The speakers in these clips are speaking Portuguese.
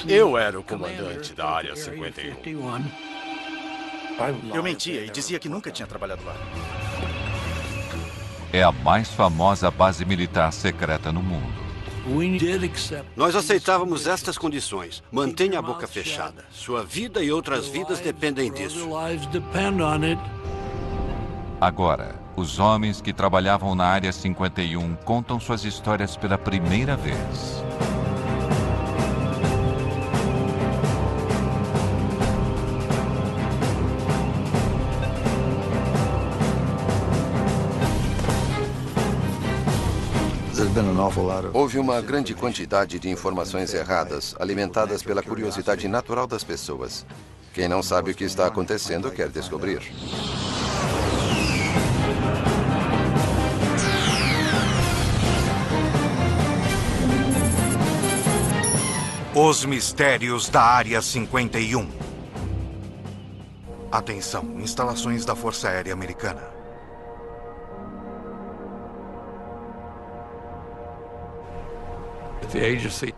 Eu era o comandante da Área 51. Eu mentia e dizia que nunca tinha trabalhado lá. É a mais famosa base militar secreta no mundo. Nós aceitávamos estas condições. Mantenha a boca fechada. Sua vida e outras vidas dependem disso. Agora, os homens que trabalhavam na Área 51 contam suas histórias pela primeira vez. Houve uma grande quantidade de informações erradas, alimentadas pela curiosidade natural das pessoas. Quem não sabe o que está acontecendo quer descobrir. Os mistérios da Área 51. Atenção, instalações da Força Aérea Americana.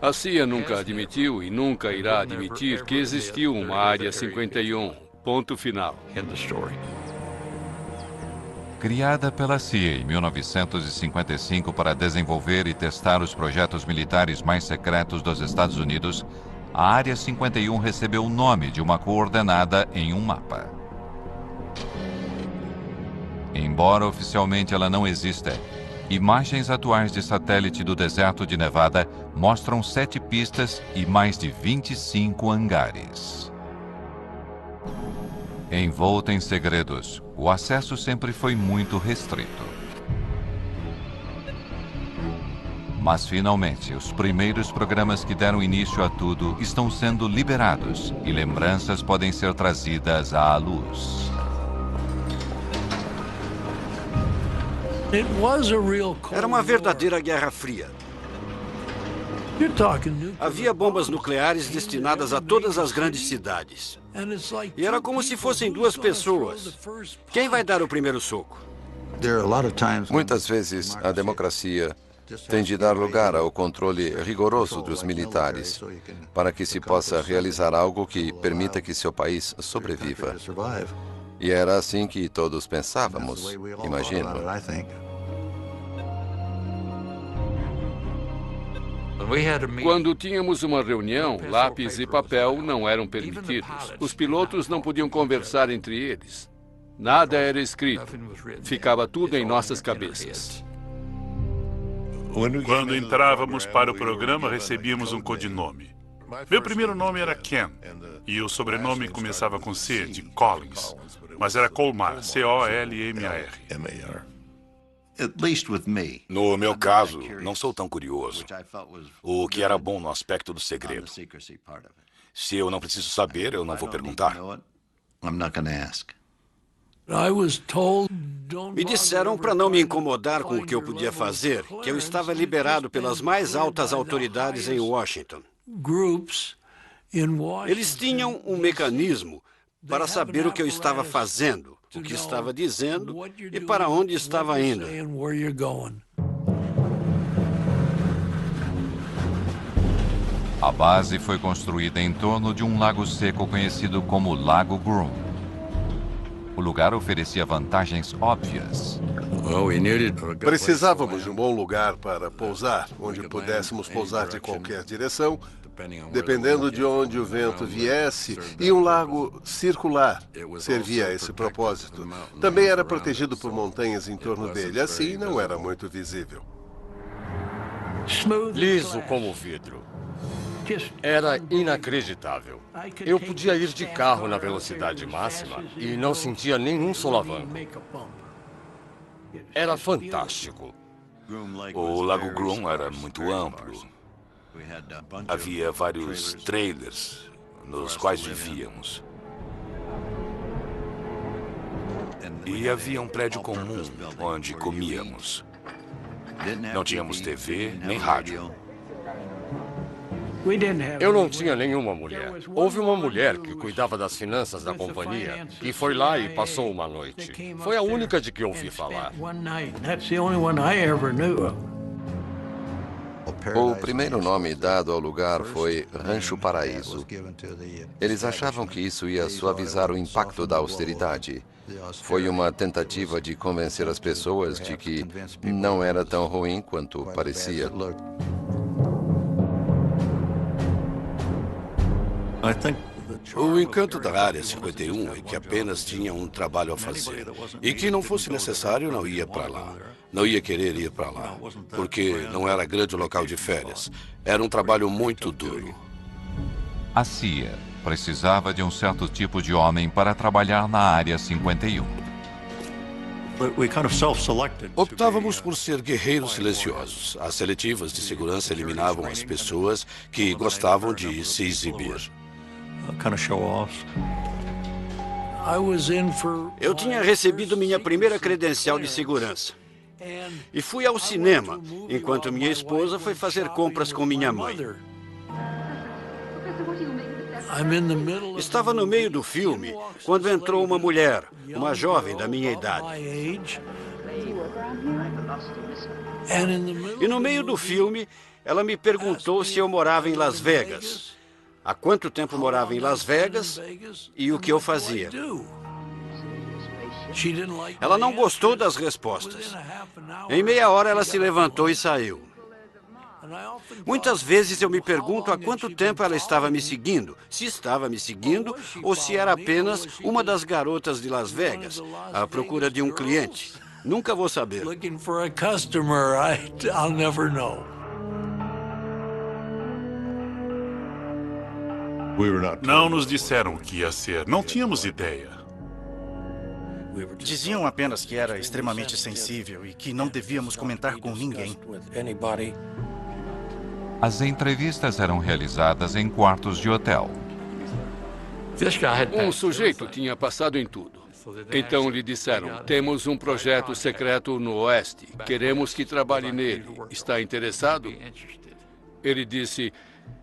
A CIA nunca admitiu e nunca irá admitir que existiu uma Área 51. Ponto final. Criada pela CIA em 1955 para desenvolver e testar os projetos militares mais secretos dos Estados Unidos, a Área 51 recebeu o nome de uma coordenada em um mapa. Embora oficialmente ela não exista, imagens atuais de satélite do deserto de Nevada mostram 7 pistas e mais de 25 hangares. Envolta em segredos, o acesso sempre foi muito restrito. Mas, finalmente, os primeiros programas que deram início a tudo estão sendo liberados e lembranças podem ser trazidas à luz. Era uma verdadeira Guerra Fria. Havia bombas nucleares destinadas a todas as grandes cidades. E era como se fossem duas pessoas. Quem vai dar o primeiro soco? Muitas vezes, a democracia tem de dar lugar ao controle rigoroso dos militares para que se possa realizar algo que permita que seu país sobreviva. E era assim que todos pensávamos, imagino. Quando tínhamos uma reunião, lápis e papel não eram permitidos. Os pilotos não podiam conversar entre eles. Nada era escrito. Ficava tudo em nossas cabeças. Quando entrávamos para o programa, recebíamos um codinome. Meu primeiro nome era Ken, e o sobrenome começava com C, de Collins. Mas era Colmar, C-O-L-M-A-R. No meu caso, não sou tão curioso. O que era bom no aspecto do segredo. Se eu não preciso saber, eu não vou perguntar. Me disseram para não me incomodar com o que eu podia fazer, que eu estava liberado pelas mais altas autoridades em Washington. Eles tinham um mecanismo para saber o que eu estava fazendo, o que estava dizendo e para onde estava indo. A base foi construída em torno de um lago seco conhecido como Lago Groom. O lugar oferecia vantagens óbvias. Precisávamos de um bom lugar para pousar, onde pudéssemos pousar de qualquer direção, dependendo de onde o vento viesse, e um lago circular servia a esse propósito. Também era protegido por montanhas em torno dele, assim não era muito visível. Liso como vidro. Era inacreditável. Eu podia ir de carro na velocidade máxima e não sentia nenhum solavanco. Era fantástico. O Lago Groom era muito amplo. Havia vários trailers nos quais vivíamos. E havia um prédio comum onde comíamos. Não tínhamos TV nem rádio. Eu não tinha nenhuma mulher. Houve uma mulher que cuidava das finanças da companhia e foi lá e passou uma noite. Foi a única de que ouvi falar. O primeiro nome dado ao lugar foi Rancho Paraíso. Eles achavam que isso ia suavizar o impacto da austeridade. Foi uma tentativa de convencer as pessoas de que não era tão ruim quanto parecia. O encanto da Área 51 é que apenas tinha um trabalho a fazer. E que não fosse necessário, não ia para lá. Não ia querer ir para lá. Porque não era grande local de férias. Era um trabalho muito duro. A CIA precisava de um certo tipo de homem para trabalhar na Área 51. Optávamos por ser guerreiros silenciosos. As seletivas de segurança eliminavam as pessoas que gostavam de se exibir. Eu tinha recebido minha primeira credencial de segurança. E fui ao cinema, enquanto minha esposa foi fazer compras com minha mãe. Estava no meio do filme quando entrou uma mulher, uma jovem da minha idade. E no meio do filme, ela me perguntou se eu morava em Las Vegas, há quanto tempo morava em Las Vegas e o que eu fazia. Ela não gostou das respostas. Em meia hora, ela se levantou e saiu. Muitas vezes eu me pergunto há quanto tempo ela estava me seguindo, se estava me seguindo ou se era apenas uma das garotas de Las Vegas, à procura de um cliente. Nunca vou saber. Não nos disseram o que ia ser, não tínhamos ideia. Diziam apenas que era extremamente sensível e que não devíamos comentar com ninguém. As entrevistas eram realizadas em quartos de hotel. Um sujeito tinha passado em tudo. Então lhe disseram, temos um projeto secreto no Oeste. Queremos que trabalhe nele. Está interessado? Ele disse,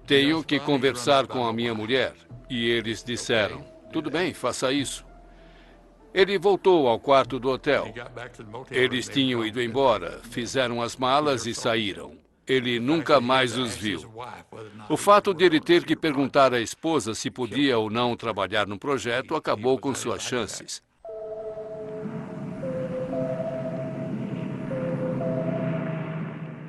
tenho que conversar com a minha mulher. E eles disseram, tudo bem, faça isso. Ele voltou ao quarto do hotel. Eles tinham ido embora, fizeram as malas e saíram. Ele nunca mais os viu. O fato de ele ter que perguntar à esposa se podia ou não trabalhar no projeto acabou com suas chances.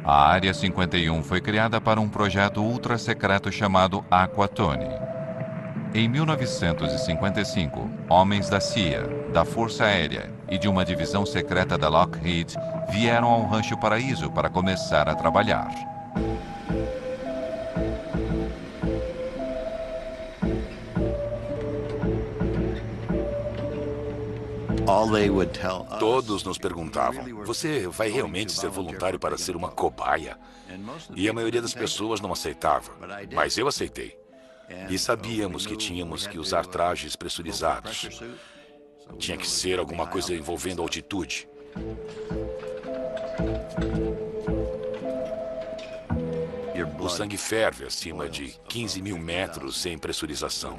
A Área 51 foi criada para um projeto ultra-secreto chamado Aquatone. Em 1955, homens da CIA, da Força Aérea e de uma divisão secreta da Lockheed vieram ao Rancho Paraíso para começar a trabalhar. Todos nos perguntavam, você vai realmente ser voluntário para ser uma cobaia? E a maioria das pessoas não aceitava, mas eu aceitei. E sabíamos que tínhamos que usar trajes pressurizados. Tinha que ser alguma coisa envolvendo altitude. O sangue ferve acima de 15 mil metros sem pressurização.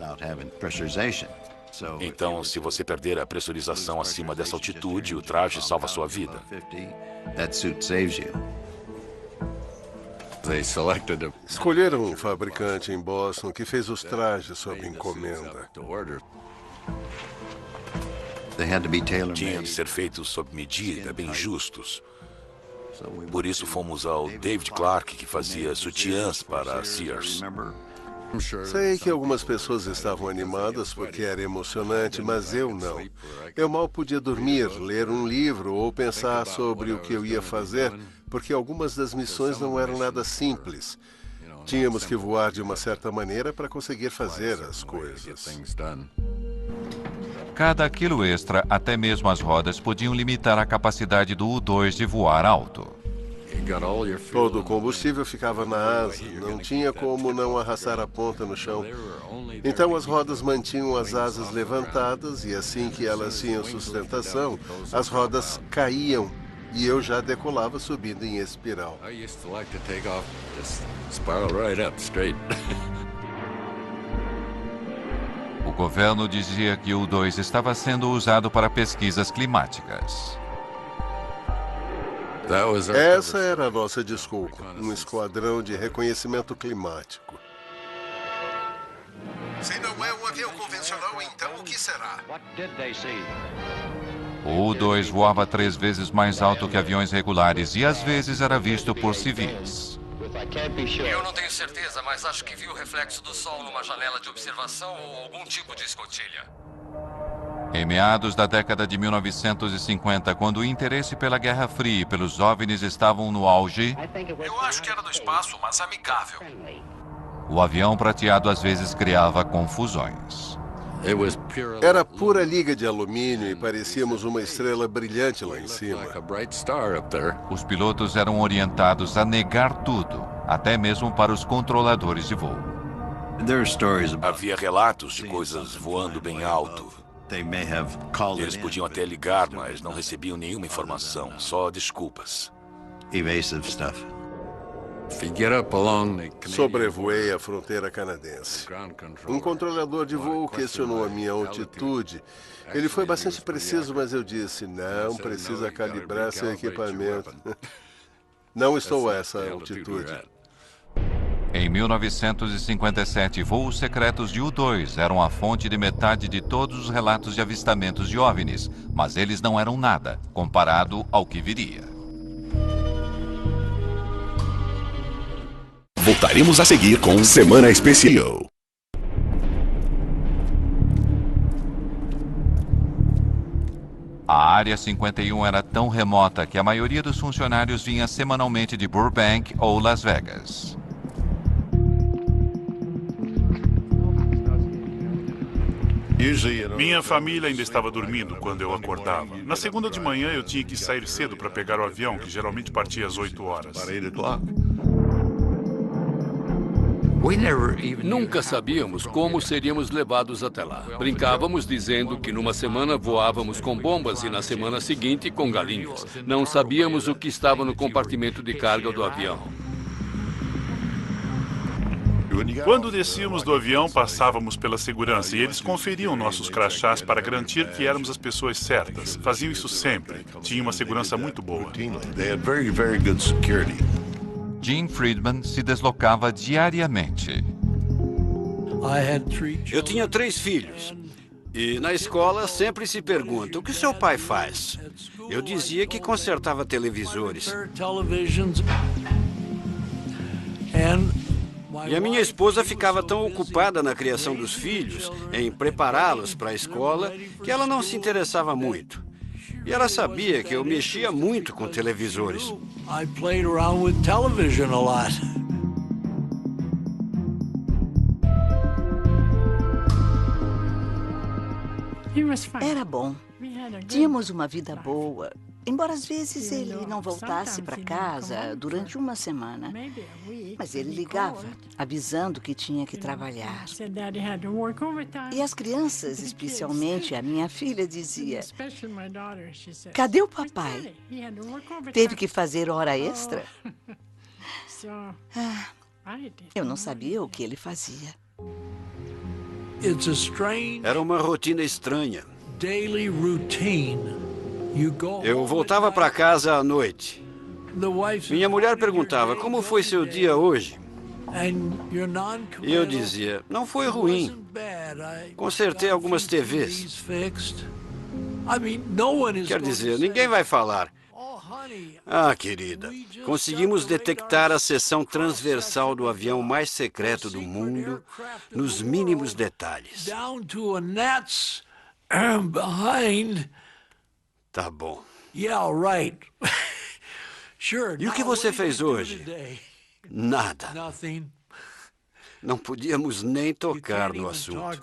Então, se você perder a pressurização acima dessa altitude, o traje salva sua vida. Escolheram um fabricante em Boston que fez os trajes sob encomenda. Tinham de ser feitos sob medida, bem justos. Por isso fomos ao David Clark, que fazia sutiãs para a Sears. Sei que algumas pessoas estavam animadas porque era emocionante, mas eu não. Eu mal podia dormir, ler um livro ou pensar sobre o que eu ia fazer, porque algumas das missões não eram nada simples. Tínhamos que voar de uma certa maneira para conseguir fazer as coisas. Cada quilo extra, até mesmo as rodas, podiam limitar a capacidade do U-2 de voar alto. Todo o combustível ficava na asa, não tinha como não arrastar a ponta no chão. Então as rodas mantinham as asas levantadas e assim que elas tinham sustentação, as rodas caíam e eu já decolava subindo em espiral. O governo dizia que o U-2 estava sendo usado para pesquisas climáticas. Essa era a nossa desculpa, um esquadrão de reconhecimento climático. Se não é um avião convencional, então o que será? O U-2 voava 3 vezes mais alto que aviões regulares e às vezes era visto por civis. Eu não tenho certeza, mas acho que vi o reflexo do sol numa janela de observação ou algum tipo de escotilha. Em meados da década de 1950, quando o interesse pela Guerra Fria e pelos OVNIs estavam no auge, Eu acho que era do espaço, mas amigável. o avião prateado às vezes criava confusões. Era pura liga de alumínio e parecíamos uma estrela brilhante lá em cima. Os pilotos eram orientados a negar tudo, até mesmo para os controladores de voo. Havia relatos de coisas voando bem alto. Eles podiam até ligar, mas não recebiam nenhuma informação, só desculpas. Sobrevoei a fronteira canadense. Um controlador de voo questionou a minha altitude. Ele foi bastante preciso, mas eu disse, não precisa calibrar seu equipamento. Não estou a essa altitude. Em 1957, voos secretos de U-2 eram a fonte de metade de todos os relatos de avistamentos de OVNIs, mas eles não eram nada, comparado ao que viria. Voltaremos a seguir com Semana Especial. A Área 51 era tão remota que a maioria dos funcionários vinha semanalmente de Burbank ou Las Vegas. Minha família ainda estava dormindo quando eu acordava. Na segunda de manhã eu tinha que sair cedo para pegar o avião, que geralmente partia às 8 horas. Nunca sabíamos como seríamos levados até lá. Brincávamos dizendo que numa semana voávamos com bombas e na semana seguinte com galinhas. Não sabíamos o que estava no compartimento de carga do avião. Quando descíamos do avião, passávamos pela segurança e eles conferiam nossos crachás para garantir que éramos as pessoas certas. Faziam isso sempre. Tinha uma segurança muito boa. Gene Friedman se deslocava diariamente. Eu tinha 3 filhos. E na escola sempre se pergunta, o que seu pai faz? Eu dizia que consertava televisores. E a minha esposa ficava tão ocupada na criação dos filhos, em prepará-los para a escola, que ela não se interessava muito. E ela sabia que eu mexia muito com televisores. Era bom. Tínhamos uma vida boa. Embora às vezes ele não voltasse para casa durante uma semana. Mas ele ligava, avisando que tinha que trabalhar. E as crianças, especialmente a minha filha, dizia, cadê o papai? Teve que fazer hora extra? Eu não sabia o que ele fazia. Era uma rotina estranha. Eu voltava para casa à noite. Minha mulher perguntava, como foi seu dia hoje? E eu dizia, não foi ruim. Consertei algumas TVs. Quer dizer, ninguém vai falar. Ah, querida, conseguimos detectar a seção transversal do avião mais secreto do mundo nos mínimos detalhes. Tá bom. E o que você fez hoje? Nada. Não podíamos nem tocar no assunto.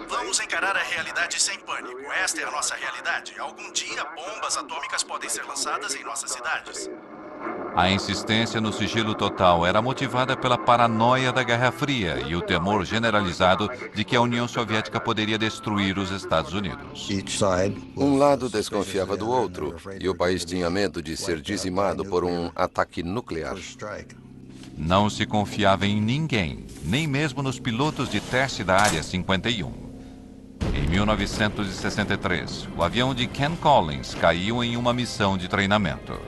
Vamos encarar a realidade sem pânico. Esta é a nossa realidade. Algum dia, bombas atômicas podem ser lançadas em nossas cidades. A insistência no sigilo total era motivada pela paranoia da Guerra Fria e o temor generalizado de que a União Soviética poderia destruir os Estados Unidos. Um lado desconfiava do outro e o país tinha medo de ser dizimado por um ataque nuclear. Não se confiava em ninguém, nem mesmo nos pilotos de teste da Área 51. Em 1963, o avião de Ken Collins caiu em uma missão de treinamento.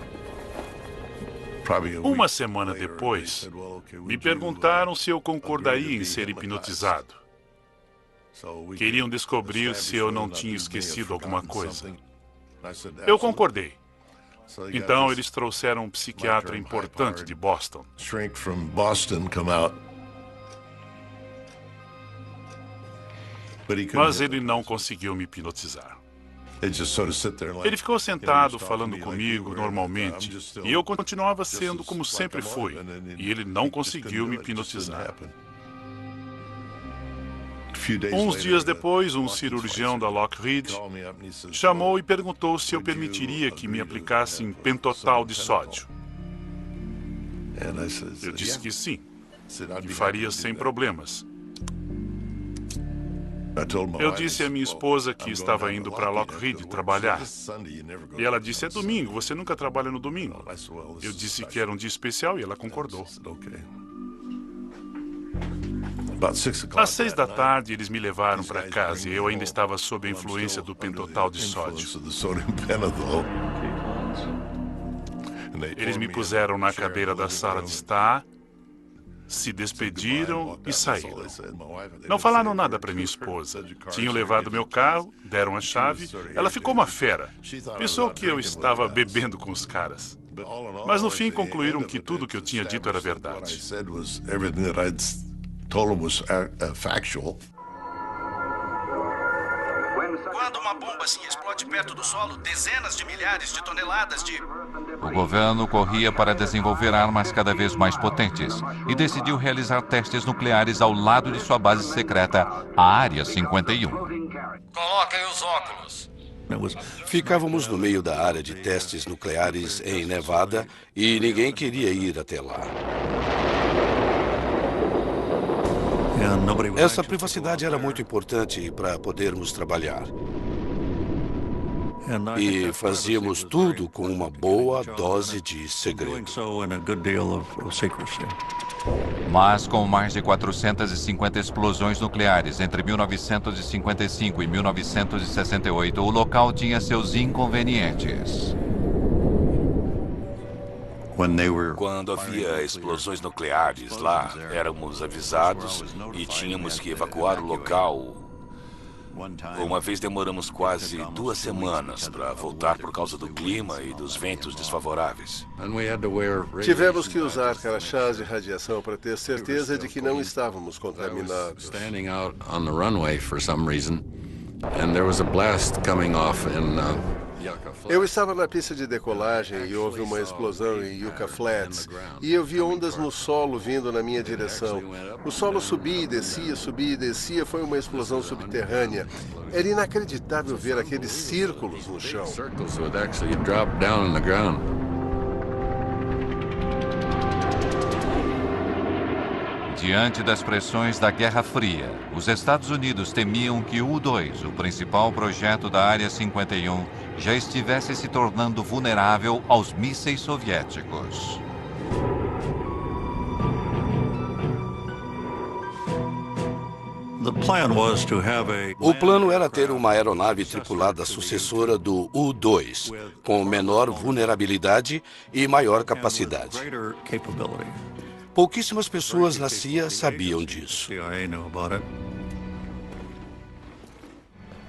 Uma semana depois, me perguntaram se eu concordaria em ser hipnotizado. Queriam descobrir se eu não tinha esquecido alguma coisa. Eu concordei. Então, eles trouxeram um psiquiatra importante de Boston. Mas ele não conseguiu me hipnotizar. Ele ficou sentado falando comigo normalmente e eu continuava sendo como sempre fui. E ele não conseguiu me hipnotizar. Uns dias depois, um cirurgião da Lockheed chamou e perguntou se eu permitiria que me aplicassem pentotal de sódio. Eu disse que sim, que faria sem problemas. Eu disse à minha esposa que estava indo para Lockheed trabalhar. E ela disse, é domingo, você nunca trabalha no domingo. Eu disse que era um dia especial e ela concordou. Às 6 da tarde, eles me levaram para casa e eu ainda estava sob a influência do pentotal de sódio. Eles me puseram na cadeira da sala de estar, se despediram e saíram. Não falaram nada para minha esposa. Tinham levado meu carro, deram a chave. Ela ficou uma fera. Pensou que eu estava bebendo com os caras. Mas no fim concluíram que tudo que eu tinha dito era verdade. Quando uma bomba assim explode perto do solo, dezenas de milhares de toneladas de... O governo corria para desenvolver armas cada vez mais potentes e decidiu realizar testes nucleares ao lado de sua base secreta, a Área 51. Coloquem os óculos. Ficávamos no meio da área de testes nucleares em Nevada e ninguém queria ir até lá. Essa privacidade era muito importante para podermos trabalhar. E fazíamos tudo com uma boa dose de segredo. Mas com mais de 450 explosões nucleares entre 1955 e 1968, o local tinha seus inconvenientes. Quando havia explosões nucleares lá, éramos avisados e tínhamos que evacuar o local. Uma vez demoramos quase 2 semanas para voltar por causa do clima e dos ventos desfavoráveis. Tivemos que usar crachás de radiação para ter certeza de que não estávamos contaminados. Eu estava na pista de decolagem e houve uma explosão em Yucca Flats. E eu vi ondas no solo vindo na minha direção. O solo subia e descia, subia e descia. Foi uma explosão subterrânea. Era inacreditável ver aqueles círculos no chão. Diante das pressões da Guerra Fria, os Estados Unidos temiam que o U-2, o principal projeto da Área 51, já estivesse se tornando vulnerável aos mísseis soviéticos. O plano era ter uma aeronave tripulada sucessora do U-2, com menor vulnerabilidade e maior capacidade. Pouquíssimas pessoas na CIA sabiam disso.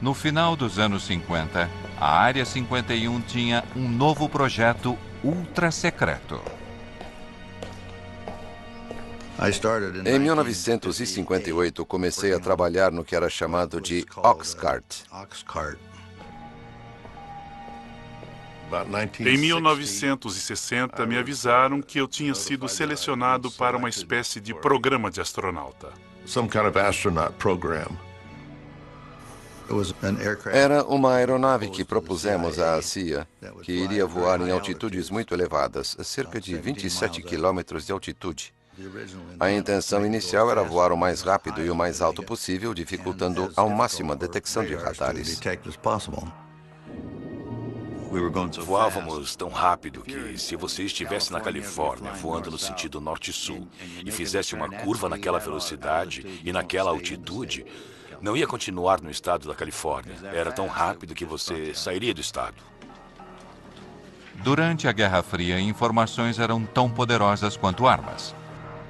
No final dos anos 50, a Área 51 tinha um novo projeto ultra secreto. Em 1958, comecei a trabalhar no que era chamado de Oxcart. Em 1960, me avisaram que eu tinha sido selecionado para uma espécie de programa de astronauta. Era uma aeronave que propusemos à CIA, que iria voar em altitudes muito elevadas, cerca de 27 quilômetros de altitude. A intenção inicial era voar o mais rápido e o mais alto possível, dificultando ao máximo a detecção de radares. Voávamos tão rápido que, se você estivesse na Califórnia, voando no sentido norte-sul, e fizesse uma curva naquela velocidade e naquela altitude, Não ia continuar no estado da Califórnia. Era tão rápido que você sairia do estado. Durante a Guerra Fria, informações eram tão poderosas quanto armas.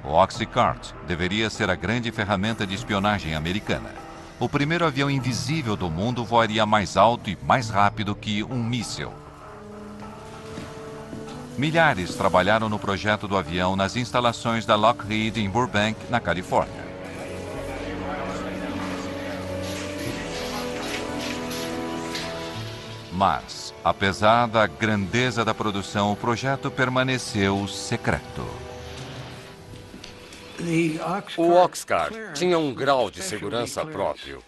O Oxycart deveria ser a grande ferramenta de espionagem americana. O primeiro avião invisível do mundo voaria mais alto e mais rápido que um míssil. Milhares trabalharam no projeto do avião nas instalações da Lockheed em Burbank, na Califórnia. Mas, apesar da grandeza da produção, o projeto permaneceu secreto. O Oxcart tinha um grau de segurança próprio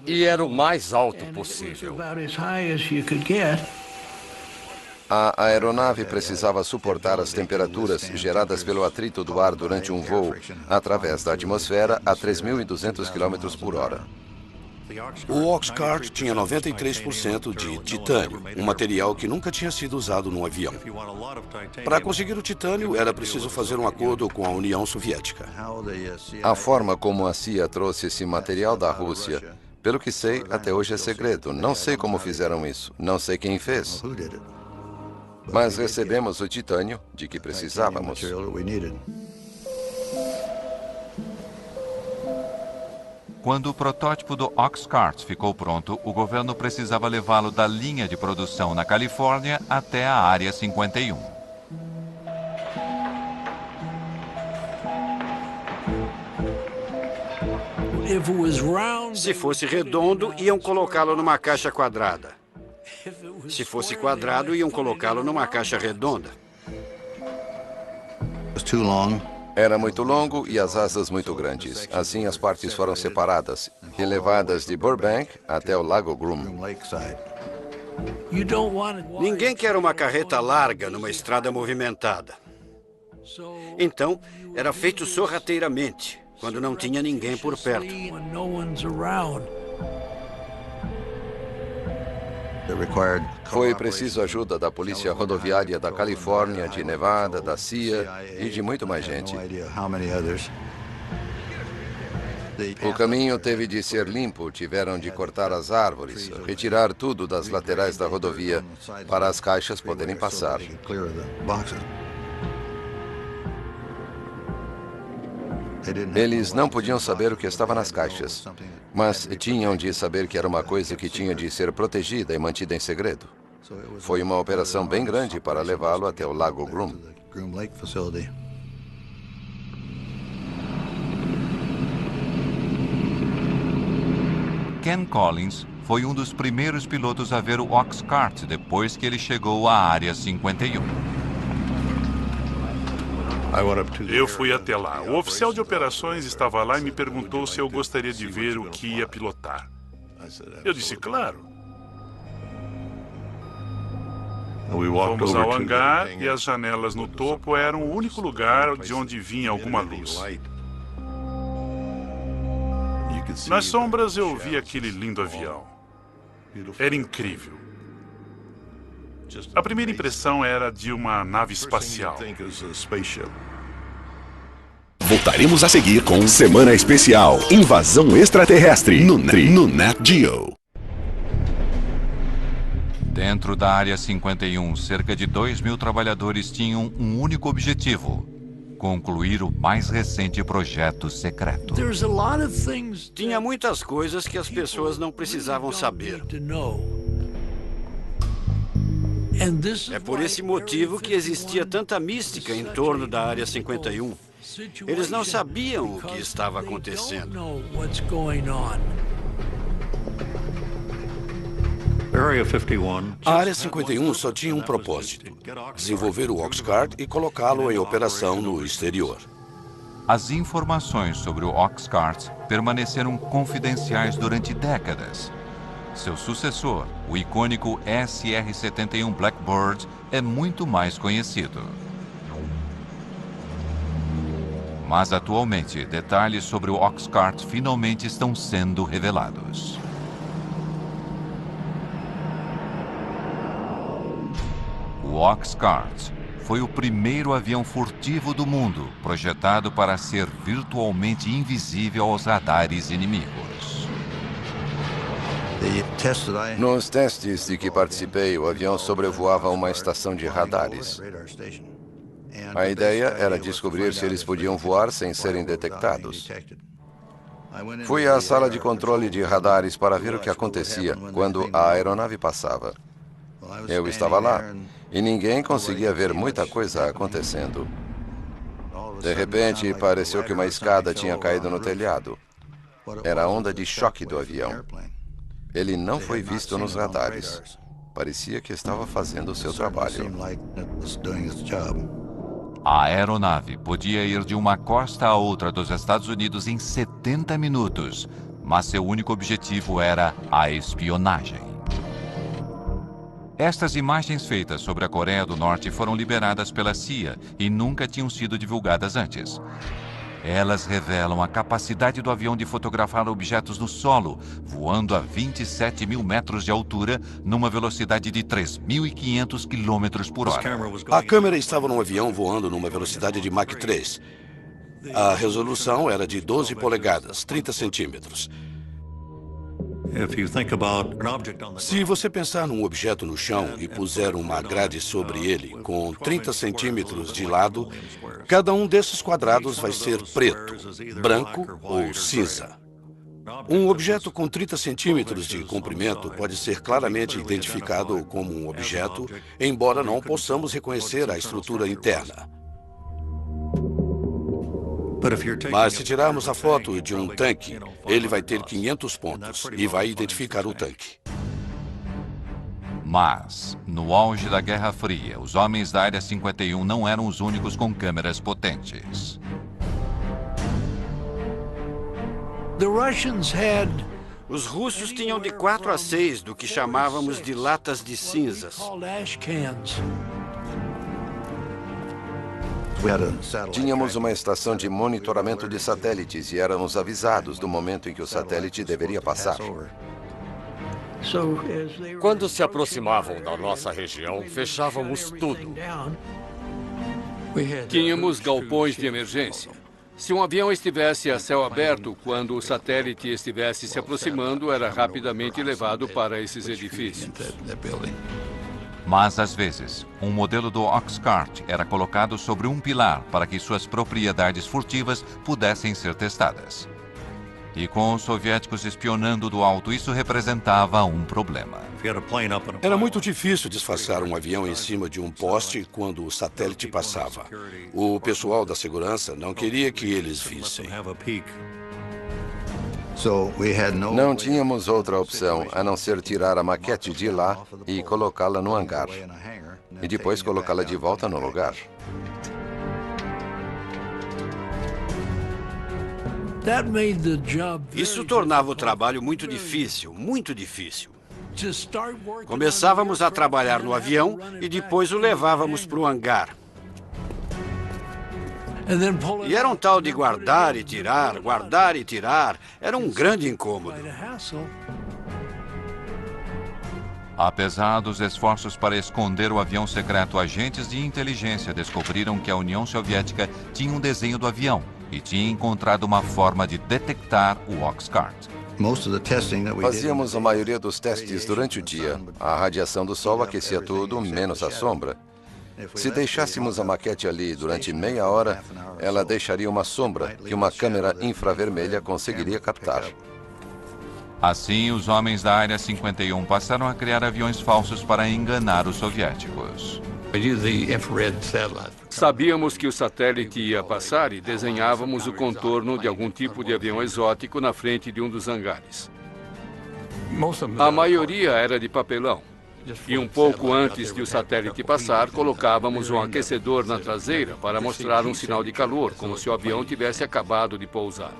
e era o mais alto possível. A aeronave precisava suportar as temperaturas geradas pelo atrito do ar durante um voo através da atmosfera a 3.200 km por hora. O Oxcart tinha 93% de titânio, um material que nunca tinha sido usado num avião. Para conseguir o titânio, era preciso fazer um acordo com a União Soviética. A forma como a CIA trouxe esse material da Rússia, pelo que sei, até hoje é segredo. Não sei como fizeram isso, não sei quem fez. Mas recebemos o titânio de que precisávamos. Quando o protótipo do Oxcart ficou pronto, o governo precisava levá-lo da linha de produção na Califórnia até a Área 51. Se fosse redondo, iam colocá-lo numa caixa quadrada. Se fosse quadrado, iam colocá-lo numa caixa redonda. Era muito longo e as asas muito grandes. Assim, as partes foram separadas e levadas de Burbank até o Lago Groom. Ninguém quer uma carreta larga numa estrada movimentada. Então, era feito sorrateiramente, quando não tinha ninguém por perto. Foi preciso ajuda da Polícia Rodoviária da Califórnia, de Nevada, da CIA e de muito mais gente. O caminho teve de ser limpo, tiveram de cortar as árvores, retirar tudo das laterais da rodovia para as caixas poderem passar. Eles não podiam saber o que estava nas caixas, mas tinham de saber que era uma coisa que tinha de ser protegida e mantida em segredo. Foi uma operação bem grande para levá-lo até o Lago Groom. Ken Collins foi um dos primeiros pilotos a ver o Oxcart depois que ele chegou à Área 51. Eu fui até lá. O oficial de operações estava lá e me perguntou se eu gostaria de ver o que ia pilotar. Eu disse, claro. Fomos ao hangar e as janelas no topo eram o único lugar de onde vinha alguma luz. Nas sombras eu vi aquele lindo avião. Era incrível. A primeira impressão era de uma nave espacial. Voltaremos a seguir com Semana Especial Invasão Extraterrestre no Nat Geo. Dentro da Área 51, cerca de 2.000 trabalhadores tinham um único objetivo: concluir o mais recente projeto secreto. Tinha muitas coisas que as pessoas não precisavam saber. É por esse motivo que existia tanta mística em torno da Área 51. Eles não sabiam o que estava acontecendo. A Área 51 só tinha um propósito: desenvolver o Oxcart e colocá-lo em operação no exterior. As informações sobre o Oxcart permaneceram confidenciais durante décadas. Seu sucessor, o icônico SR-71 Blackbird, é muito mais conhecido. Mas atualmente, detalhes sobre o Oxcart finalmente estão sendo revelados. O Oxcart foi o primeiro avião furtivo do mundo, projetado para ser virtualmente invisível aos radares inimigos. Nos testes de que participei, o avião sobrevoava uma estação de radares. A ideia era descobrir se eles podiam voar sem serem detectados. Fui à sala de controle de radares para ver o que acontecia quando a aeronave passava. Eu estava lá e ninguém conseguia ver muita coisa acontecendo. De repente, pareceu que uma escada tinha caído no telhado. Era a onda de choque do avião. Ele não foi visto nos radares. Parecia que estava fazendo o seu trabalho. A aeronave podia ir de uma costa a outra dos Estados Unidos em 70 minutos, mas seu único objetivo era a espionagem. Estas imagens feitas sobre a Coreia do Norte foram liberadas pela CIA e nunca tinham sido divulgadas antes. Elas revelam a capacidade do avião de fotografar objetos no solo, voando a 27 mil metros de altura, numa velocidade de 3.500 km por hora. A câmera estava num avião voando numa velocidade de Mach 3. A resolução era de 12 polegadas, 30 centímetros. Se você pensar num objeto no chão e puser uma grade sobre ele com 30 centímetros de lado, cada um desses quadrados vai ser preto, branco ou cinza. Um objeto com 30 centímetros de comprimento pode ser claramente identificado como um objeto, embora não possamos reconhecer a estrutura interna. Mas se tirarmos a foto de um tanque, ele vai ter 500 pontos e vai identificar o tanque. Mas, no auge da Guerra Fria, os homens da Área 51 não eram os únicos com câmeras potentes. Os russos tinham de 4 a 6 do que chamávamos de latas de cinzas. Tínhamos uma estação de monitoramento de satélites e éramos avisados do momento em que o satélite deveria passar. Quando se aproximavam da nossa região, fechávamos tudo. Tínhamos galpões de emergência. Se um avião estivesse a céu aberto quando o satélite estivesse se aproximando, era rapidamente levado para esses edifícios. Mas, às vezes, um modelo do Oxcart era colocado sobre um pilar para que suas propriedades furtivas pudessem ser testadas. E com os soviéticos espionando do alto, isso representava um problema. Era muito difícil disfarçar um avião em cima de um poste quando o satélite passava. O pessoal da segurança não queria que eles vissem. Não tínhamos outra opção a não ser tirar a maquete de lá e colocá-la no hangar. E depois colocá-la de volta no lugar. Isso tornava o trabalho muito difícil, muito difícil. Começávamos a trabalhar no avião e depois o levávamos para o hangar. E era um tal de guardar e tirar, guardar e tirar. Era um grande incômodo. Apesar dos esforços para esconder o avião secreto, agentes de inteligência descobriram que a União Soviética tinha um desenho do avião e tinha encontrado uma forma de detectar o Oxcart. Fazíamos a maioria dos testes durante o dia. A radiação do sol aquecia tudo, menos a sombra. Se deixássemos a maquete ali durante meia hora, ela deixaria uma sombra que uma câmera infravermelha conseguiria captar. Assim, os homens da Área 51 passaram a criar aviões falsos para enganar os soviéticos. Sabíamos que o satélite ia passar e desenhávamos o contorno de algum tipo de avião exótico na frente de um dos hangares. A maioria era de papelão. E um pouco antes de o satélite passar, colocávamos um aquecedor na traseira para mostrar um sinal de calor, como se o avião tivesse acabado de pousar.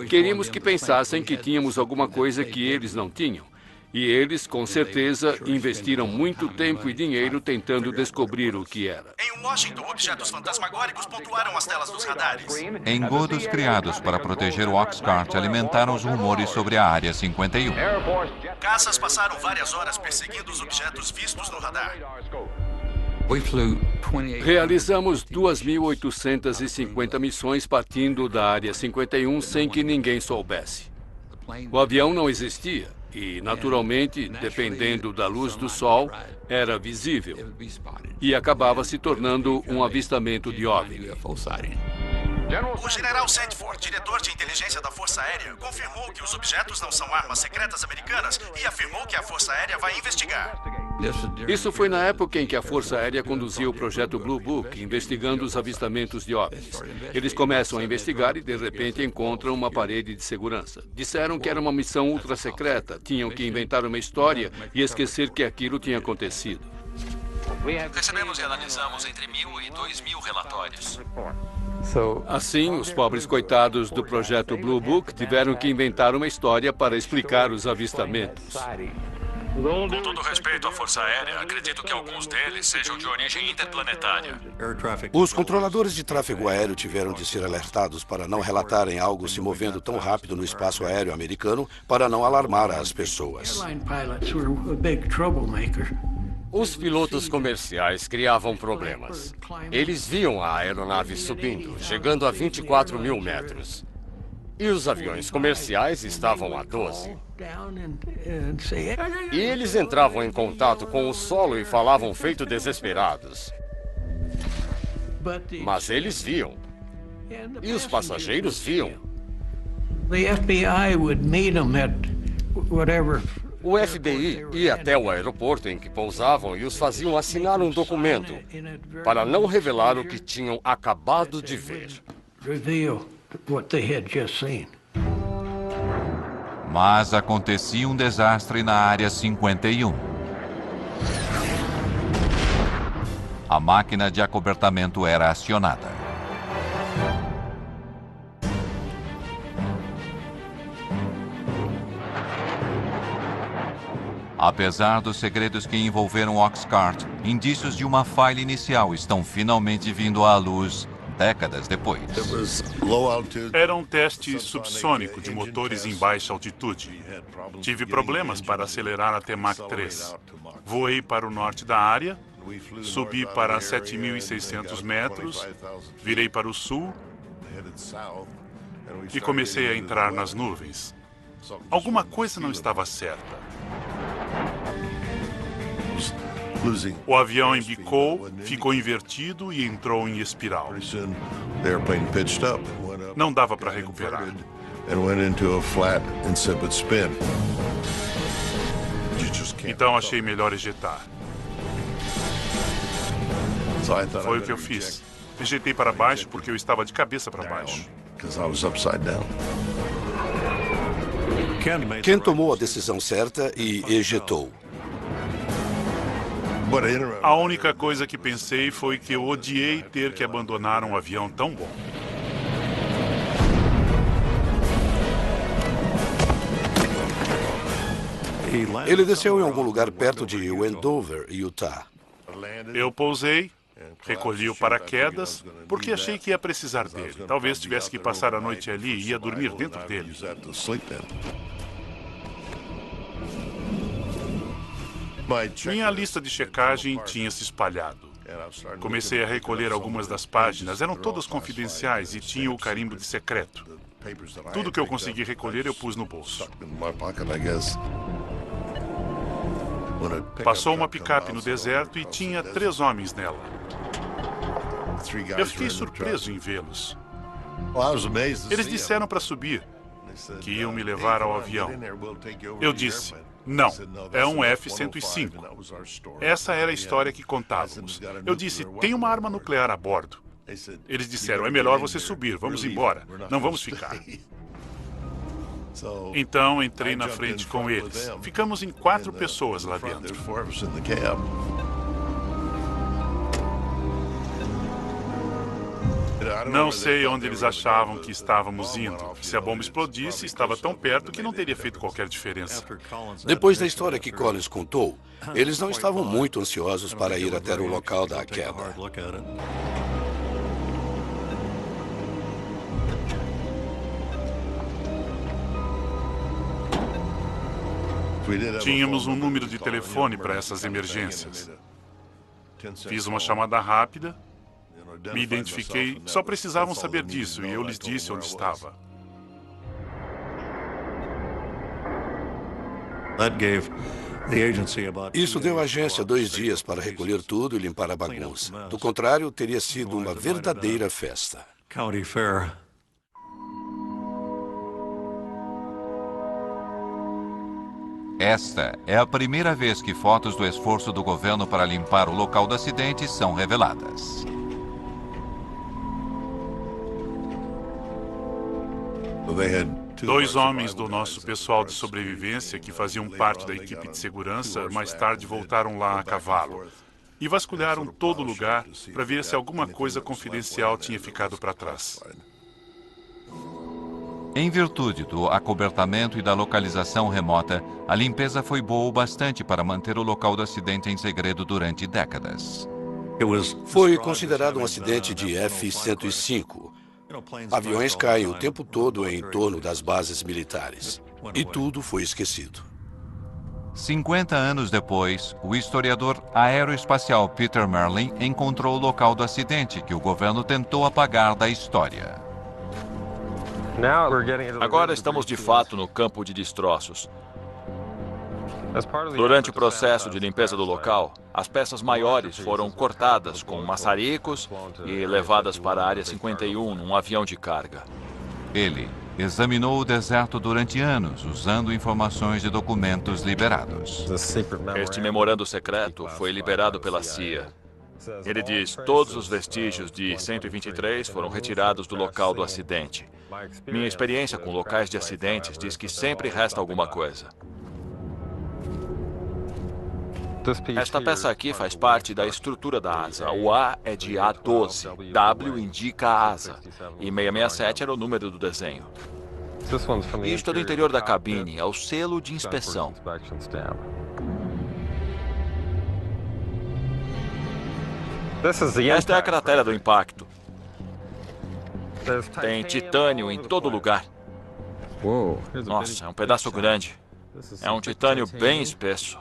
Queríamos que pensassem que tínhamos alguma coisa que eles não tinham. E eles, com certeza, investiram muito tempo e dinheiro tentando descobrir o que era. Em Washington, objetos fantasmagóricos pontuaram as telas dos radares. Engodos criados para proteger o Oxcart alimentaram os rumores sobre a Área 51. Caças passaram várias horas perseguindo os objetos vistos no radar. Realizamos 2.850 missões partindo da Área 51 sem que ninguém soubesse. O avião não existia e, naturalmente, dependendo da luz do sol, era visível e acabava se tornando um avistamento de OVNI. O general Sandford, diretor de inteligência da Força Aérea, confirmou que os objetos não são armas secretas americanas e afirmou que a Força Aérea vai investigar. Isso foi na época em que a Força Aérea conduzia o projeto Blue Book, investigando os avistamentos de OVNIs. Eles começam a investigar e, de repente, encontram uma parede de segurança. Disseram que era uma missão ultra secreta, tinham que inventar uma história e esquecer que aquilo tinha acontecido. Recebemos e analisamos entre 1.000 e 2.000 relatórios. Assim, os pobres coitados do projeto Blue Book tiveram que inventar uma história para explicar os avistamentos. Com todo respeito à Força Aérea, acredito que alguns deles sejam de origem interplanetária. Os controladores de tráfego aéreo tiveram de ser alertados para não relatarem algo se movendo tão rápido no espaço aéreo americano para não alarmar as pessoas. Os pilotos comerciais criavam problemas. Eles viam a aeronave subindo, chegando a 24.000 metros. E os aviões comerciais estavam a 12. E eles entravam em contato com o solo e falavam feito desesperados. Mas eles viam. E os passageiros viam. O FBI ia até o aeroporto em que pousavam e os faziam assinar um documento para não revelar o que tinham acabado de ver. Mas acontecia um desastre na Área 51. A máquina de acobertamento era acionada. Apesar dos segredos que envolveram Oxcart, indícios de uma falha inicial estão finalmente vindo à luz décadas depois. Era um teste subsônico de motores em baixa altitude. Tive problemas para acelerar até Mach 3. Voei para o norte da área, subi para 7.600 metros, virei para o sul e comecei a entrar nas nuvens. Alguma coisa não estava certa. O avião embicou, ficou invertido e entrou em espiral. Não dava para recuperar. Então achei melhor ejetar. Foi o que eu fiz. Ejetei para baixo porque eu estava de cabeça para baixo. Ken tomou a decisão certa e ejetou. A única coisa que pensei foi que eu odiei ter que abandonar um avião tão bom. Ele desceu em algum lugar perto de Wendover, Utah. Eu pousei, recolhi o paraquedas, porque achei que ia precisar dele. Talvez tivesse que passar a noite ali e ia dormir dentro dele. Minha lista de checagem tinha se espalhado. Comecei a recolher algumas das páginas, eram todas confidenciais e tinham o carimbo de secreto. Tudo que eu consegui recolher eu pus no bolso. Passou uma picape no deserto e tinha 3 homens nela. Eu fiquei surpreso em vê-los. Eles disseram para subir, que iam me levar ao avião. Eu disse, não, é um F-105. Essa era a história que contávamos. Eu disse, tem uma arma nuclear a bordo. Eles disseram, é melhor você subir, vamos embora, não vamos ficar. Então entrei na frente com eles. Ficamos em 4 pessoas lá dentro. Não sei onde eles achavam que estávamos indo. Se a bomba explodisse, estava tão perto que não teria feito qualquer diferença. Depois da história que Collins contou, eles não estavam muito ansiosos para ir até o local da queda. Tínhamos um número de telefone para essas emergências. Fiz uma chamada rápida. Me identifiquei, só precisavam saber disso e eu lhes disse onde estava. Isso deu à agência 2 dias para recolher tudo e limpar a bagunça. Do contrário, teria sido uma verdadeira festa. Esta é a primeira vez que fotos do esforço do governo para limpar o local do acidente são reveladas. Dois homens do nosso pessoal de sobrevivência, que faziam parte da equipe de segurança, mais tarde voltaram lá a cavalo e vasculharam todo o lugar para ver se alguma coisa confidencial tinha ficado para trás. Em virtude do acobertamento e da localização remota, a limpeza foi boa o bastante para manter o local do acidente em segredo durante décadas. Foi considerado um acidente de F-105. Aviões caem o tempo todo em torno das bases militares. E tudo foi esquecido. 50 anos depois, o historiador aeroespacial Peter Merlin encontrou o local do acidente que o governo tentou apagar da história. Agora estamos de fato no campo de destroços. Durante o processo de limpeza do local, as peças maiores foram cortadas com maçaricos e levadas para a Área 51 num avião de carga. Ele examinou o deserto durante anos, usando informações de documentos liberados. Este memorando secreto foi liberado pela CIA. Ele diz: todos os vestígios de 123 foram retirados do local do acidente. Minha experiência com locais de acidentes diz que sempre resta alguma coisa. Esta peça aqui faz parte da estrutura da asa. O A é de A12, W indica a asa, e 667 era o número do desenho. Isto é do interior da cabine, é o selo de inspeção. Esta é a cratera do impacto. Tem titânio em todo lugar. Nossa, é um pedaço grande. É um titânio bem espesso.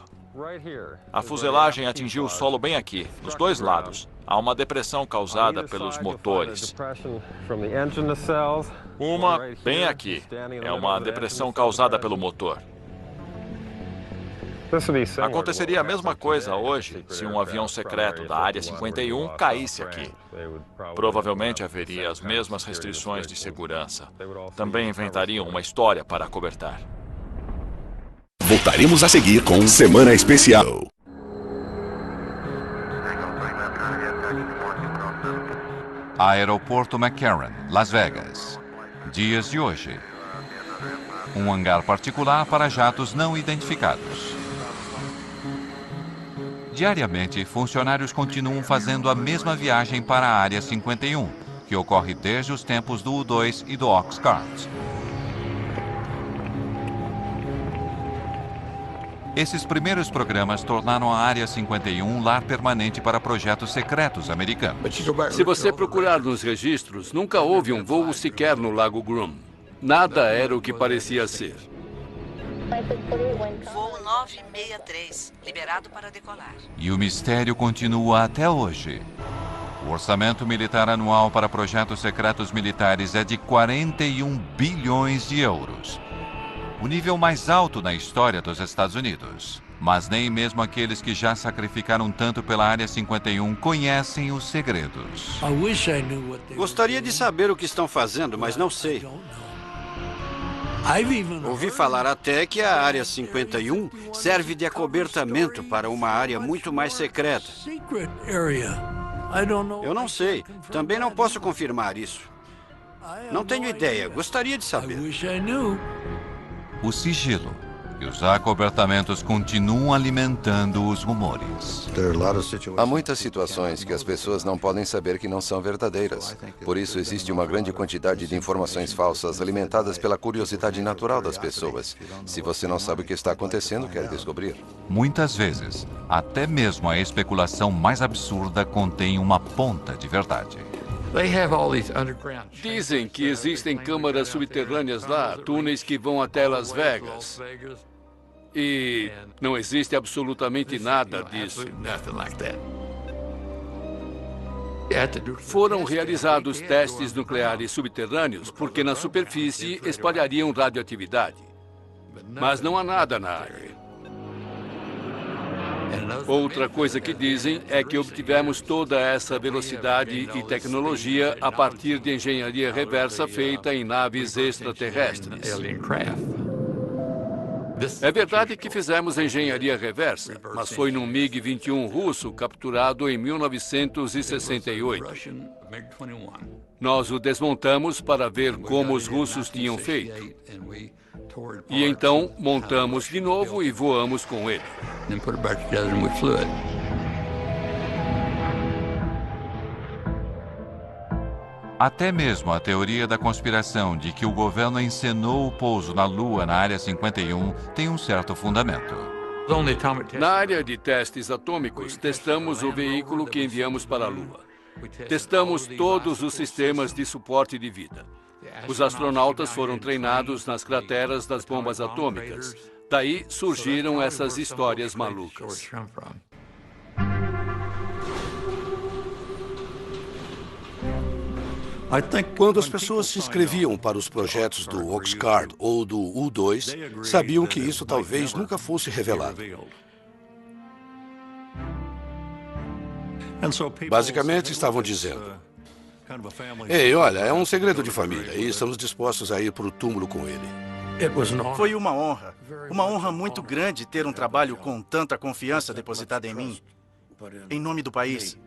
A fuselagem atingiu o solo bem aqui, nos dois lados. Há uma depressão causada pelos motores. Uma bem aqui. É uma depressão causada pelo motor. Aconteceria a mesma coisa hoje se um avião secreto da Área 51 caísse aqui. Provavelmente haveria as mesmas restrições de segurança. Também inventariam uma história para acobertar. Voltaremos a seguir com Semana Especial. Aeroporto McCarran, Las Vegas. Dias de hoje. Um hangar particular para jatos não identificados. Diariamente, funcionários continuam fazendo a mesma viagem para a Área 51, que ocorre desde os tempos do U-2 e do Oxcart. Esses primeiros programas tornaram a Área 51 um lar permanente para projetos secretos americanos. Se você procurar nos registros, nunca houve um voo sequer no Lago Groom. Nada era o que parecia ser. Voo 963, liberado para decolar. E o mistério continua até hoje. O orçamento militar anual para projetos secretos militares é de 41 bilhões de euros. O nível mais alto na história dos Estados Unidos. Mas nem mesmo aqueles que já sacrificaram tanto pela Área 51 conhecem os segredos. Gostaria de saber o que estão fazendo, mas não sei. Ouvi falar até que a Área 51 serve de acobertamento para uma área muito mais secreta. Eu não sei. Também não posso confirmar isso. Não tenho ideia. Gostaria de saber. O sigilo e os acobertamentos continuam alimentando os rumores. Há muitas situações que as pessoas não podem saber que não são verdadeiras. Por isso, existe uma grande quantidade de informações falsas alimentadas pela curiosidade natural das pessoas. Se você não sabe o que está acontecendo, quer descobrir. Muitas vezes, até mesmo a especulação mais absurda contém uma ponta de verdade. Dizem que existem câmaras subterrâneas lá, túneis que vão até Las Vegas. E não existe absolutamente nada disso. Foram realizados testes nucleares subterrâneos porque na superfície espalhariam radioatividade. Mas não há nada na área. Outra coisa que dizem é que obtivemos toda essa velocidade e tecnologia a partir de engenharia reversa feita em naves extraterrestres. É verdade que fizemos engenharia reversa, mas foi num MiG-21 russo capturado em 1968. Nós o desmontamos para ver como os russos tinham feito. E então montamos de novo e voamos com ele. Até mesmo a teoria da conspiração de que o governo encenou o pouso na Lua na Área 51 tem um certo fundamento. Na área de testes atômicos, testamos o veículo que enviamos para a Lua. Testamos todos os sistemas de suporte de vida. Os astronautas foram treinados nas crateras das bombas atômicas. Daí surgiram essas histórias malucas. Quando as pessoas se inscreviam para os projetos do Oxcart ou do U-2, sabiam que isso talvez nunca fosse revelado. Basicamente, estavam dizendo: ei, olha, é um segredo de família e estamos dispostos a ir para o túmulo com ele. Foi uma honra muito grande ter um trabalho com tanta confiança depositada em mim, em nome do país.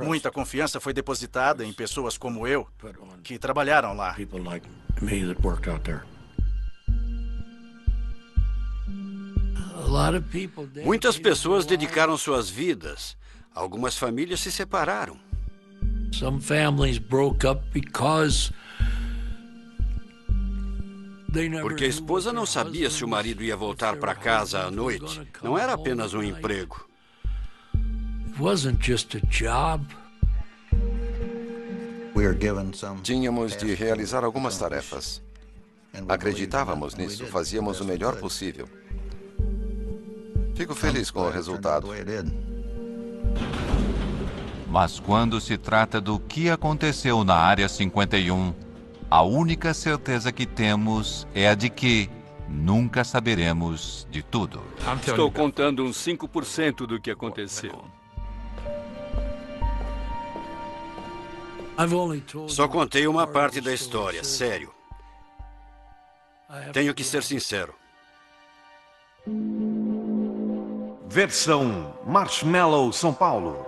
Muita confiança foi depositada em pessoas como eu, que trabalharam lá. Muitas pessoas dedicaram suas vidas. Algumas famílias se separaram. Porque a esposa não sabia se o marido ia voltar para casa à noite. Não era apenas um emprego. Tínhamos de realizar algumas tarefas. Acreditávamos nisso, fazíamos o melhor possível. Fico feliz com o resultado. Mas quando se trata do que aconteceu na Área 51, a única certeza que temos é a de que nunca saberemos de tudo. Estou contando uns 5% do que aconteceu. Só contei uma parte da história, sério. Tenho que ser sincero. Versão Marshmallow São Paulo.